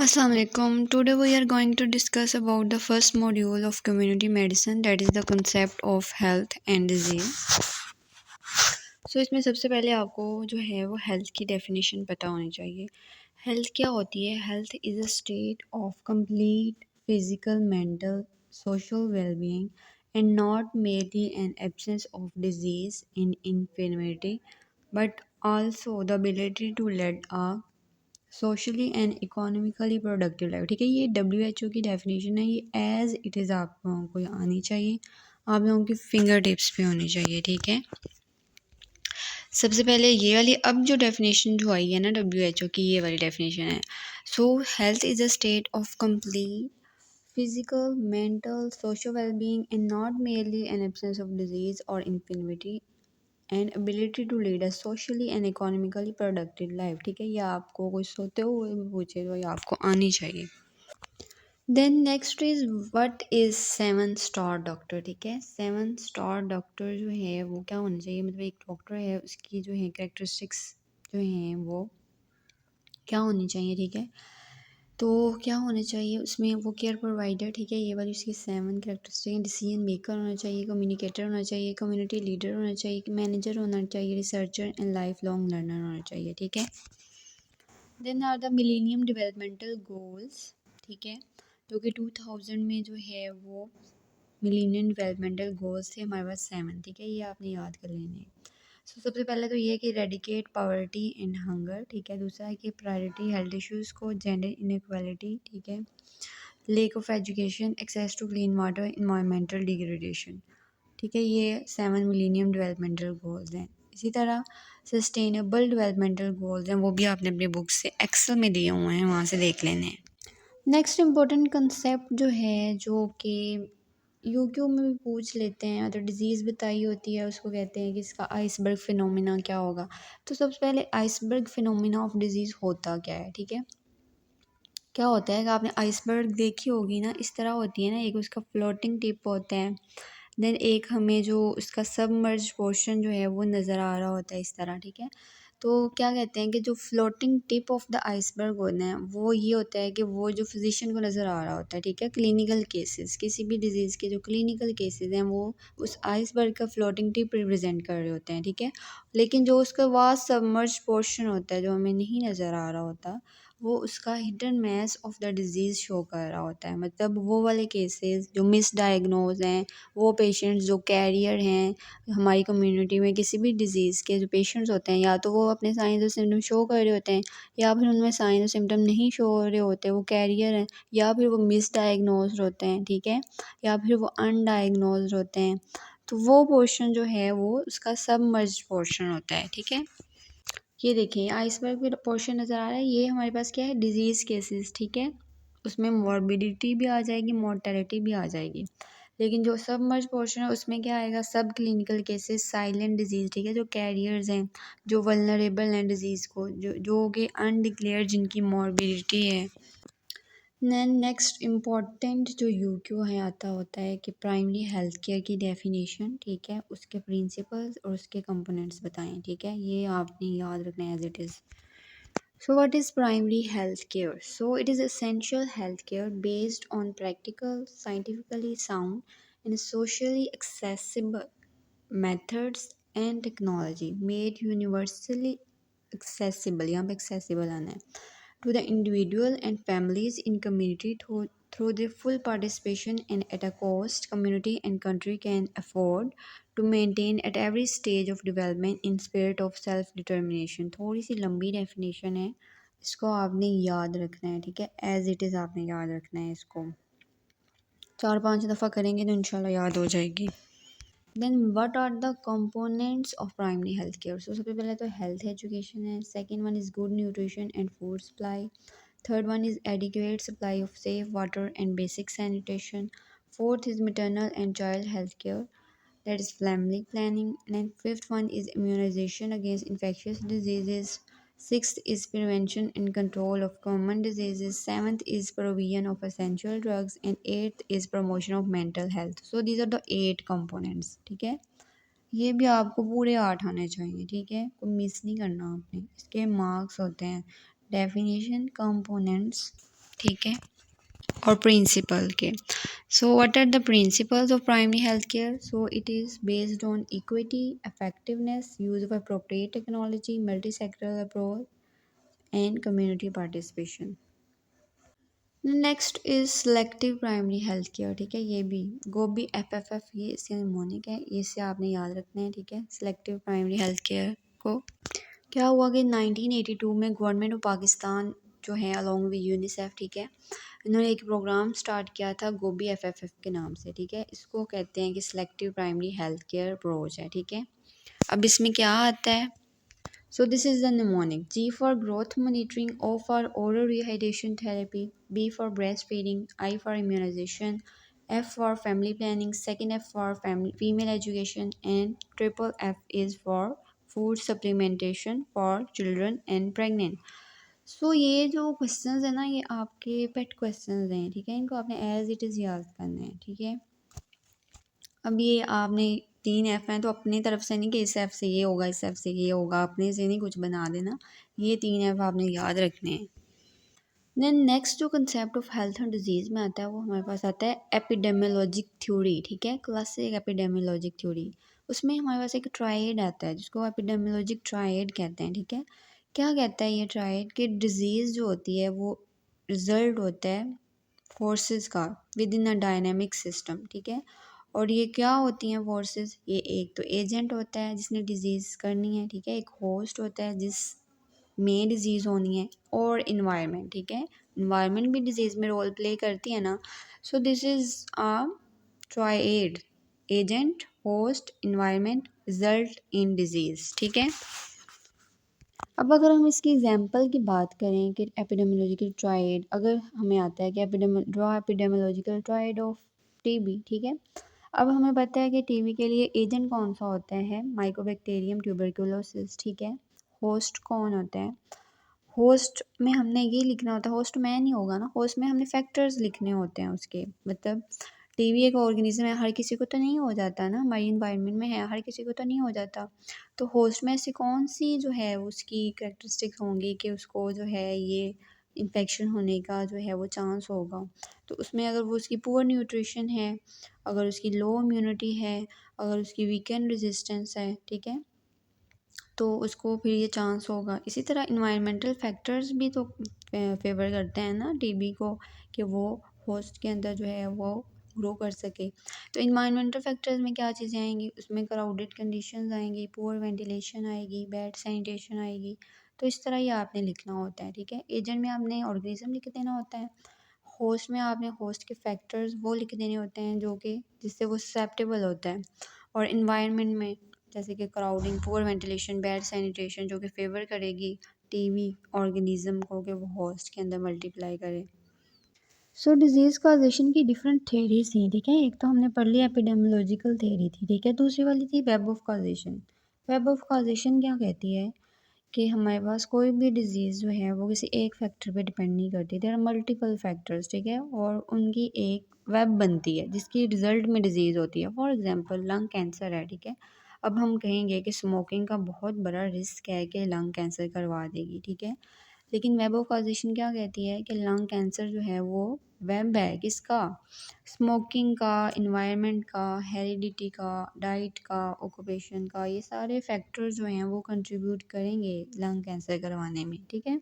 Assalamualaikum. Today we are going to discuss about the first module of community medicine, that is the concept of health and disease. इसमें सबसे पहले आपको जो है वो health की डेफिनेशन पता होनी चाहिए। हेल्थ क्या होती है? Health is a state of complete physical, mental, social well-being and not merely an absence of disease in infirmity, but also the ability to lead a socially and economically productive life. ठीक है, ये WHO की definition है। ये as it is आप लोगों को आनी चाहिए, आप लोगों की फिंगर टिप्स पे होनी चाहिए। ठीक है, सबसे पहले ये वाली अब जो डेफिनेशन जो आई है ना WHO की, ये वाली डेफिनेशन है। So health is a state of complete physical, mental, social wellbeing and not merely an absence of disease और infirmity and ability to lead a socially and economically productive life. ठीक है, ये आपको कुछ सोते हुए भी पूछे तो ये आपको आनी चाहिए। Then next is what is 7 star doctor. ठीक है, 7 स्टार डॉक्टर जो है वो क्या होना चाहिए, मतलब एक डॉक्टर है उसकी जो है कैरेक्टरिस्टिक्स जो हैं वो क्या होनी चाहिए। ठीक है, तो क्या होना चाहिए उसमें, वो केयर प्रोवाइडर। ठीक है, ये वाली उसकी 7 कैरेक्टरिस्टिक हैं। डिसीजन मेकर होना चाहिए, कम्युनिकेटर होना चाहिए, कम्युनिटी लीडर होना चाहिए, मैनेजर होना चाहिए, researcher and life long learner होना चाहिए। ठीक है, then are the millennium developmental goals. ठीक है, जो कि 2000 में जो है वो मिलेनियम डेवलपमेंटल गोल्स थे हमारे पास 7। ठीक है, ये आपने याद कर लेने हैं। सबसे पहले तो ये कि रेडिकेट पॉवर्टी एंड हंगर। ठीक है, दूसरा है कि प्रायोरिटी हेल्थ इश्यूज़ को, जेंडर इनक्वालिटी। ठीक है, lack of education, access to clean water, environmental degradation. ठीक है, ये 7 मिलेनियम डेवलपमेंटल गोल्स हैं। इसी तरह सस्टेनेबल डेवलपमेंटल गोल्स हैं, वो भी आपने अपनी बुक से एक्सेल में दिए हुए हैं, वहाँ से देख लेने हैं। नेक्स्ट इम्पोर्टेंट कंसेप्ट जो है, जो कि यूक्यू में भी पूछ लेते हैं, मतलब डिज़ीज़ बताई होती है, उसको कहते हैं कि इसका आइसबर्ग फिनोमिना क्या होगा। तो सबसे पहले आइसबर्ग फिनोमिना ऑफ डिज़ीज़ होता क्या है। ठीक है, क्या होता है कि आपने आइसबर्ग देखी होगी ना, इस तरह होती है ना, एक उसका फ्लोटिंग टिप होता है, देन एक हमें जो उसका सबमर्ज पोर्शन जो है वो नज़र आ रहा होता है इस तरह। ठीक है, तो क्या कहते हैं कि जो floating tip of the iceberg होता है वो ये होता है कि वो जो फिजिशियन को नज़र आ रहा होता है। ठीक है, क्लिनिकल केसेस, किसी भी डिजीज़ के जो क्लिनिकल केसेस हैं वो उस आइसबर्ग का फ्लोटिंग टिप रिप्रेजेंट कर रहे होते हैं। ठीक है, लेकिन जो उसका वास्ट सबमर्ज पोर्शन होता है जो हमें नहीं नज़र आ रहा होता, वो उसका hidden mass of the disease show कर रहा होता है। मतलब वो वाले केसेस जो मिसडायग्नोज हैं, वो पेशेंट्स जो कैरियर हैं हमारी कम्युनिटी में किसी भी डिज़ीज़ के जो पेशेंट्स होते हैं, या तो वो अपने साइंस और सिम्टम शो कर रहे होते हैं, या फिर उनमें साइंस और सिम्टम नहीं शो हो रहे होते, वो कैरियर हैं, या फिर वो मिसडायग्नोज्ड होते हैं। ठीक है, या फिर वो अनडायग्नोज्ड होते हैं। तो वो पोर्शन जो है वो उसका सबमर्ज्ड पोर्शन होता है। ठीक है, ये देखिए आइसबर्ग पे पोर्शन नज़र आ रहा है, ये हमारे पास क्या है, डिजीज़ केसेस। ठीक है, उसमें मॉर्बिडिटी भी आ जाएगी, मोर्टेलिटी भी आ जाएगी, लेकिन जो सबमर्ज पोर्शन है उसमें क्या आएगा, सब क्लिनिकल केसेस, साइलेंट डिजीज़। ठीक है, जो कैरियर्स हैं, जो वल्नरेबल हैं डिजीज़ को, जो कि अनडिक्लेयर्ड जिनकी मॉर्बिडिटी है। देन नेक्स्ट इम्पॉर्टेंट जो यूक्यू है आता होता है कि प्राइमरी हेल्थ केयर की डेफिनेशन। ठीक है, उसके प्रिंसिपल्स और उसके कंपोनेंट्स बताएं। ठीक है, ये आपने याद रखना है as it is. So, what is primary health care? So, it is essential health care based on practical, scientifically sound, and socially accessible methods and technology made universally accessible. यहाँ पे accessible आना है to the individual and families in community through their full participation and at a cost community and country can afford to maintain at every stage of development in spirit of self determination। थोड़ी सी लंबी definition है, इसको आपने याद रखना है। ठीक है, एज इट इज़ आपने याद रखना है, इसको 4-5 दफ़ा करेंगे तो इंशाल्लाह याद हो जाएगी। Then what are the components of primary health care. So सबसे पहले तो हेल्थ एजुकेशन है, second one is good nutrition and food supply, third one is adequate supply of safe water and basic sanitation, fourth is maternal and child health care, that is family planning, and then fifth one is immunization against infectious diseases, sixth is prevention and control of common diseases, seventh is provision of essential drugs, and eighth is promotion of mental health। So these are the 8 components। ठीक है, ये भी आपको पूरे 8 आने चाहिए। ठीक है, कोई मिस नहीं करना आपने, इसके मार्क्स होते हैं डेफिनेशन, कंपोनेंट्स, ठीक है, और प्रिंसिपल के। So what are the principles of primary health care? So it is based on equity, effectiveness, use of appropriate technology, multi sectoral approach and community participation. Next is selective primary health care, ठीक है, ये भी गोबी FFF, ये इसके mnemonic है, इसे आपने याद रखना है, ठीक है, सिलेक्टिव प्राइमरी हेल्थ केयर को। क्या हुआ कि 1982 में गवर्नमेंट ऑफ पाकिस्तान जो है अलॉन्ग विद यूनिसेफ, ठीक है, इन्होंने एक प्रोग्राम स्टार्ट किया था गोबी FFF के नाम से, ठीक है, इसको कहते हैं कि selective primary health care approach है, ठीक है। अब इसमें क्या आता है? So this is the mnemonic. G for growth monitoring, O for oral rehydration therapy, B for breastfeeding, I for immunization, F for family planning, second F for family, female education, and triple F is for food supplementation for children and pregnant. So ये जो questions है ना, ये आपके pet questions हैं, ठीक है, इनको आपने as it is याद करना है, ठीक है। अब ये आपने 3 F हैं तो अपनी तरफ से नहीं कि इस F से ये होगा, इस F से ये होगा, अपने से नहीं कुछ बना देना, ये 3 F आपने याद रखने हैं। देन नेक्स्ट जो concept of health and disease में आता है वो हमारे पास आता है एपिडेमियोलॉजिक थ्योरी, ठीक है, क्लासिक एपिडेमियोलॉजिक थ्योरी। उसमें हमारे पास एक ट्रायड आता है जिसको एपिडेमियोलॉजिक ट्रायड कहते हैं, ठीक है। क्या कहता है ये ट्रायड कि डिजीज़ जो होती है वो रिजल्ट होता है फोर्सेस का with in a dynamic system, ठीक है। और ये क्या होती हैं फोर्सेस? ये एक तो एजेंट होता है जिसने डिजीज़ करनी है, ठीक है, एक होस्ट होता है जिस में डिजीज़ होनी है, और इन्वायरमेंट, ठीक है, इन्वायरमेंट भी डिजीज़ में रोल प्ले करती है ना। So this is a triad, agent, host, environment, result in disease, ठीक है। अब अगर हम इसकी एग्जांपल की बात करें कि एपिडेमियोलॉजिकल ट्रायड, अगर हमें आता है कि एपिडेमियोलॉजिकल ट्रायड ऑफ टीबी, ठीक है। अब हमें पता है कि टीबी के लिए एजेंट कौन सा होता है? माइकोबैक्टीरियम ट्यूबरकुलोसिस, ठीक है। होस्ट कौन होता है? होस्ट में हमने ये लिखना होता है, होस्ट में नहीं होगा ना, होस्ट में हमने फैक्टर्स लिखने होते हैं उसके, मतलब टीबी एक ऑर्गेनिज्म है, हर किसी को तो नहीं हो जाता ना, हमारी इन्वायरमेंट में है, हर किसी को तो नहीं हो जाता। तो होस्ट में ऐसी कौन सी जो है उसकी करेक्टरिस्टिक्स होंगी कि उसको जो है ये इन्फेक्शन होने का जो है वो चांस होगा। तो उसमें अगर वो उसकी पुअर न्यूट्रिशन है, अगर उसकी लो इम्यूनिटी है, अगर उसकी वीकेंड रेजिस्टेंस है, ठीक है, तो उसको फिर ये चांस होगा। इसी तरह इन्वायरमेंटल फैक्टर्स भी तो फेवर करते हैं ना टीबी को, कि वो होस्ट के अंदर जो है वो ग्रो कर सके। तो इन्वायरमेंटल फैक्टर्स में क्या चीज़ें आएंगी? उसमें क्राउडेड कंडीशंस आएंगी, पुअर वेंटिलेशन आएगी, बैड सैनिटेशन आएगी। तो इस तरह ये आपने लिखना होता है, ठीक है। एजेंट में आपने ऑर्गेनिज्म लिख देना होता है, होस्ट में आपने होस्ट के फैक्टर्स वो लिख देने होते हैं जो कि जिससे वो ससेप्टेबल होता है, और इन्वायरमेंट में जैसे कि crowding, poor ventilation, bad sanitation, जो कि फेवर करेगी टीबी ऑर्गेनिज्म को कि वो होस्ट के अंदर मल्टीप्लाई करे। सो डिजीज़ काजेशन की डिफरेंट थेरीज थी, ठीक है। एक तो हमने पढ़ लिया एपिडेमियोलॉजिकल थेरी थी, ठीक है। दूसरी वाली थी web of causation. Web of causation क्या कहती है कि हमारे पास कोई भी डिज़ीज़ जो है वो किसी एक फैक्टर पे डिपेंड नहीं करती, देयर आर मल्टीपल फैक्टर्स, ठीक है, और उनकी एक वेब बनती है जिसकी रिजल्ट में डिज़ीज़ होती है। फॉर एग्जांपल लंग कैंसर है, ठीक है। अब हम कहेंगे कि स्मोकिंग का बहुत बड़ा रिस्क है कि लंग कैंसर करवा देगी, ठीक है, लेकिन वेब ऑफ कॉजेशन क्या कहती है कि लंग कैंसर जो है वो वेब है किसका? स्मोकिंग का, इन्वायरमेंट का, हेरिडिटी का, डाइट का, ऑक्यूपेशन का, ये सारे फैक्टर्स जो हैं वो कंट्रीब्यूट करेंगे लंग कैंसर करवाने में, ठीक है।